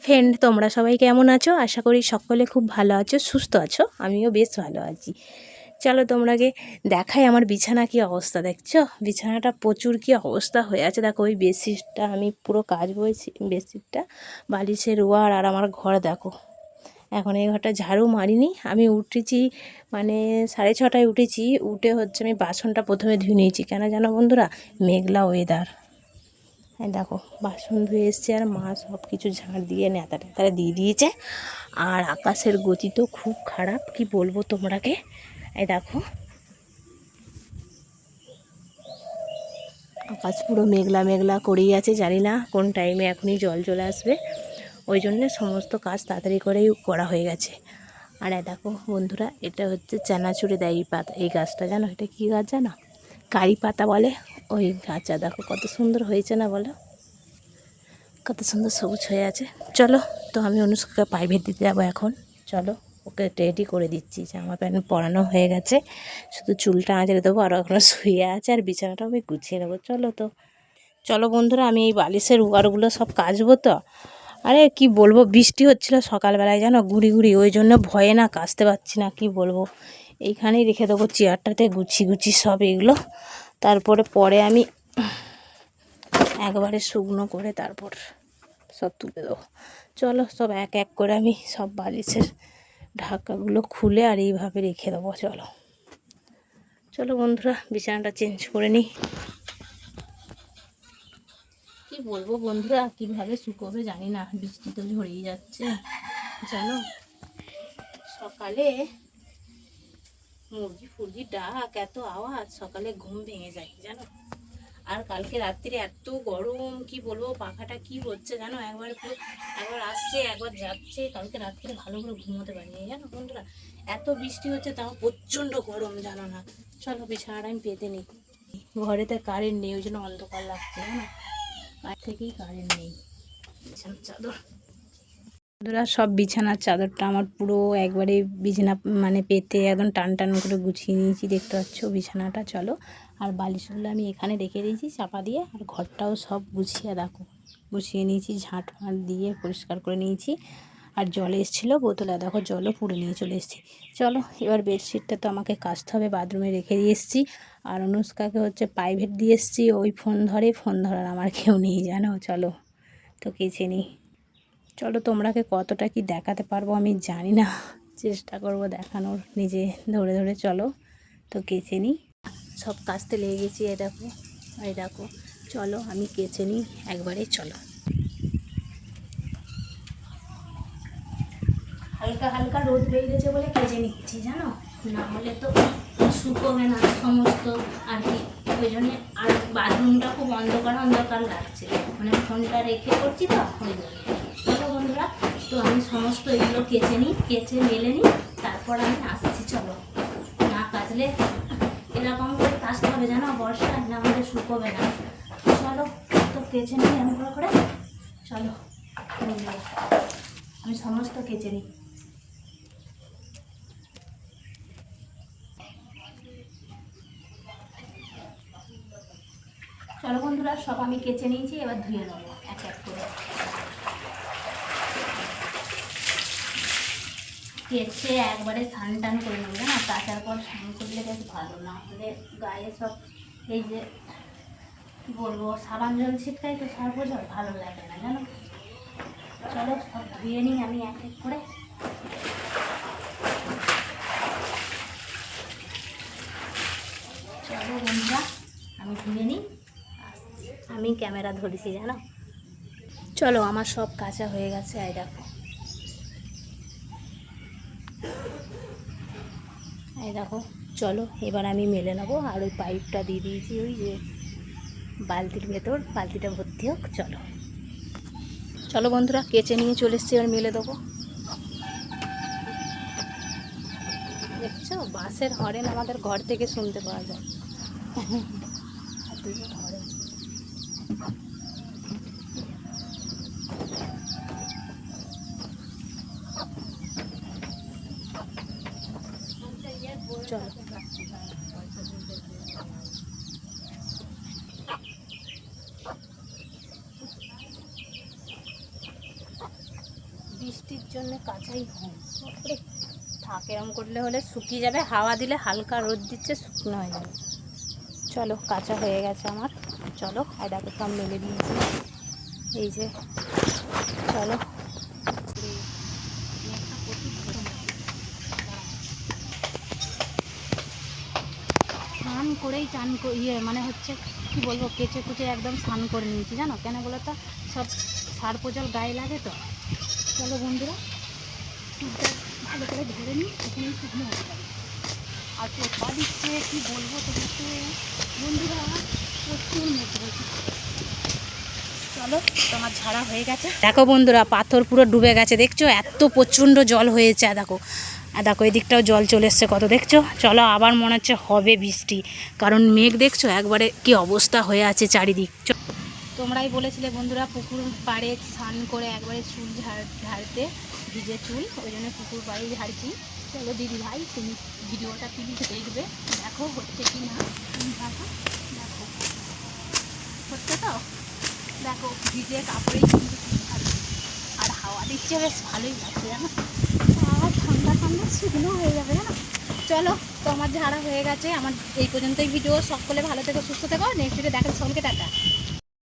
Friend, তোমরা সবাই কেমন আছো? আশা করি সকলে খুব ভালো আছো, সুস্থ আছো। আমিও বেশ ভালো আছি। চলো তোমাকে দেখাই আমার বিছানা কি অবস্থা। দেখছো বিছানাটা প্রচুর কি অবস্থা হয়ে আছে। দেখো ওই বেডশিটটা আমি পুরো কাজ বয়েছি, বেডশিটটা, বালিশের ওয়ার, আর আমার ঘর দেখো। এখন এই ঘরটা ঝাড়ু মারিনি, আমি উঠেছি মানে 6:30টায় উঠেছি। উঠে হচ্ছে আমি বাসনটা প্রথমে ধুয়ে নিয়েছি। কেন জানো বন্ধুরা? মেঘলা ওয়েদার। হ্যাঁ দেখো বাসন ধুয়ে এসছে, আর মা সব কিছু ঝাড় দিয়ে নেতা টেতারা দিয়ে দিয়েছে। আর আকাশের গতি তো খুব খারাপ, কি বলবো তোমরাকে। এই দেখো আকাশ পুরো মেঘলা মেঘলা করেই আছে, জানি না কোন টাইমে এখনই জল চলে আসবে। ওই জন্যে সমস্ত কাজ তাড়াতাড়ি করেই করা হয়ে গেছে। আর দেখো বন্ধুরা, এটা হচ্ছে চানাচুরে দেয় এই পাতা, এই গাছটা জানো এটা কী গাছ জানো? কারি পাতা বলে ওই গাছটা। দেখো কত সুন্দর হয়েছে না বলো, কত সুন্দর সবুজ হয়ে আছে। চলো তো আমি অনুষ্কাকে প্রাইভেট দিতে যাবো এখন। চলো ওকে রেডি করে দিচ্ছি, জামা প্যান্ট পরানো হয়ে গেছে, শুধু চুলটা আঁচড়ে দেবো। আর এখনও শুয়ে আছে, আর বিছানাটাও আমি গুছিয়ে নেবো। চলো তো, চলো বন্ধুরা, আমি এই বালিশের উয়ারগুলো সব কাচবো তো। আরে কি বলবো, বৃষ্টি হচ্ছিলো সকালবেলায় জানো, গুড়ি গুড়ি, ওই জন্য ভয়ে না কাচতে পারছি না। কি বলবো, এইখানেই রেখে দেবো চেয়ারটাতে গুছি সব এগুলো। তারপরে পরে আমি একবারে শুকনো করে তারপর সব তুলে দেবো। চলো সব এক এক করে আমি সব বালিশের ঢাকাগুলো খুলে আর এইভাবে রেখে দেবো। চলো চলো বন্ধুরা, বিছানাটা চেঞ্জ করে নিই। কি বলবো বন্ধুরা, কীভাবে শুকোবে জানি না, বৃষ্টি তো ঝরেই যাচ্ছে। জানো সকালে মুরগি ফুরগি ডাক, এত আওয়াজ, সকালে ঘুম ভেঙে যায় জানো। আর কালকে রাত্রিরে এত গরম, কি বলবো, পাখাটা কি হচ্ছে জানো, একবার আসছে একবার যাচ্ছে। কালকে রাত্রিরে ভালো করে ঘুমোতে পারিনি জানো বন্ধুরা, এত বৃষ্টি হচ্ছে, তাও প্রচণ্ড গরম জানো না। চলো বিছানাটা আমি পেতে নিই। ঘরেতে কারেন্ট নেই, ওই জন্য অন্ধকার লাগছে জানো, কার থেকেই কারেন্ট নেই। বিছানার চাদর বন্ধুরা, সব বিছানার চাদরটা আমার পুরো একবারে বিছানা মানে পেতে একদম টান টান করে গুছিয়ে নিয়েছি, দেখতে পাচ্ছ বিছানাটা। চলো, আর বালিশগুলো আমি এখানে রেখে দিয়েছি চাপা দিয়ে, আর ঘরটাও সব গুছিয়ে দেখো গুছিয়ে নিয়েছি, ঝাঁট ফাঁট দিয়ে পরিষ্কার করে নিয়েছি। আর জল এসেছিলো বোতলে, দেখো জলও পুরো নিয়ে চলে এসেছি। চলো এবার বেডশিটটা তো আমাকে কাচতে হবে, বাথরুমে রেখে দিয়ে এসেছি। আর অনুষ্কাকে হচ্ছে প্রাইভেট দিয়ে এসেছি, ওই ফোন ধরে, ফোন ধরার আমার কেউ নেই জানো। চলো তো কেচে নিই। চলো তোমরাকে কতটা কি দেখাতে পারবো আমি জানি না, চেষ্টা করব দেখানোর নিজে ধরে ধরে। চলো তো কেচে নিই, সব কাচতে লেগে গেছি। এই দেখো চলো আমি কেচে নিই একবারে। চলো হালকা হালকা রোদ বেরিয়েছে বলে কেচে নিচ্ছি জানো, না হলে তো শুকোবে না সমস্ত আর কি। ওই জন্যে, আর বাথরুমটা খুব অন্ধকার অন্ধকার লাগছে, মানে ফোনটা রেখে করছি তো ওই জন্য। চলো বন্ধুরা, তো আমি সমস্ত এগুলো কেচে নিই, কেচে মেলে নিই, তারপর আমি আসছি। চলো, না কাচলে এরকম করে কাচতে হবে জানো বর্ষায়, না হলে শুকোবে না। চলো তো কেচে নিই আমি করে। চলো আমি সমস্ত কেচে নিই। চলো বন্ধুরা, সব আমি কেচে নিয়েছি, এবার ধুয়ে নেবো এক এক করে। কেচে একবারে স্নান টান করে নেবো জানো, কাচার পর স্নান করলে বেশ ভালো, না হলে গায়ে সব এই যে কী বলবো সাবান জল ছিটকাই তো সর্বজল, ভালো লাগে না জানো। চলো সব ধুয়ে নিই আমি এক এক করে। চলো বন্ধুরা, আমি ধুয়ে নিই, আমি ক্যামেরা ধরেছি জানো। চলো আমার সব কাঁচা হয়ে গেছে, এই দেখো এই দেখো। চলো এবার আমি মেলে নেবো, আর ওই পাইপটা দিয়ে দিয়েছি ওই যে বালতির ভেতর, বালতিটা ভর্তি হোক। চলো চলো বন্ধুরা, কেচে নিয়ে চলে এসছি, এবার মেলে দেবো। দেখছো বাসের হরেন আমাদের ঘর থেকে শুনতে পাওয়া যায়। হরেন চলো বৃষ্টির জন্য কাঁচাই হয় বাপরে। থাক এরম করলে হলে শুকিয়ে যাবে, হাওয়া দিলে হালকা রোদ দিচ্ছে শুকনো হয়ে যাবে। চলো কাঁচা হয়ে গেছে আমার, চলো আর দেখো সব মেলে দিয়েছি এই যে, চলো। স্নান করেই চান মানে হচ্ছে কি বলবো, কেচে কুচে একদম স্নান করে নিয়েছি জানো, কেন বলো তো সব সার পোজল গায়ে লাগে তো। চলো বন্ধুরা চুলটা ভালো করে ধরে নিই, এখানেই শুকনো হয়ে যাবে। আর পোকা দিচ্ছে কি বলবো তোমাকে বন্ধুরা, প্রচুর মেঘ হয়েছে। চলো তোমার ঝাড়া হয়ে গেছে, দেখো বন্ধুরা পাথর পুরো ডুবে গেছে দেখছো, এত প্রচণ্ড জল হয়েছে। আর দেখো এদিকটাও জল চলে এসছে কত দেখছো। চলো আবার মনে হচ্ছে হবে বৃষ্টি, কারণ মেঘ দেখছো একবারে কি অবস্থা হয়ে আছে চারিদিক। তোমরাই বলেছিলে বন্ধুরা পুকুর পাড়ে স্নান করে একবারে চুল ঝাড়তে, ভিজে চুল, ওই জন্য পুকুর পাড়েই ঝাড়ছি। চলো দিদি ভাই তুমি ভিডিওটা প্লিজ দেখবে, দেখো হচ্ছে কি না। দেখো হচ্ছে তো, দেখো ভিজে কাপড়েই কিন্তু চুল ঝাড়ছি, আর হাওয়া দিচ্ছে বেশ ভালোই লাগছে জানো, আর ঠান্ডা ঠান্ডা শুকনো হয়ে যাবে জানো। চলো তো আমার ঝাড়া হয়ে গেছে, আমার এই পর্যন্তই ভিডিও। সকলে ভালো থেকো সুস্থ থেকো, নেক্সট ভিডিও দেখা সকলকে টাটা।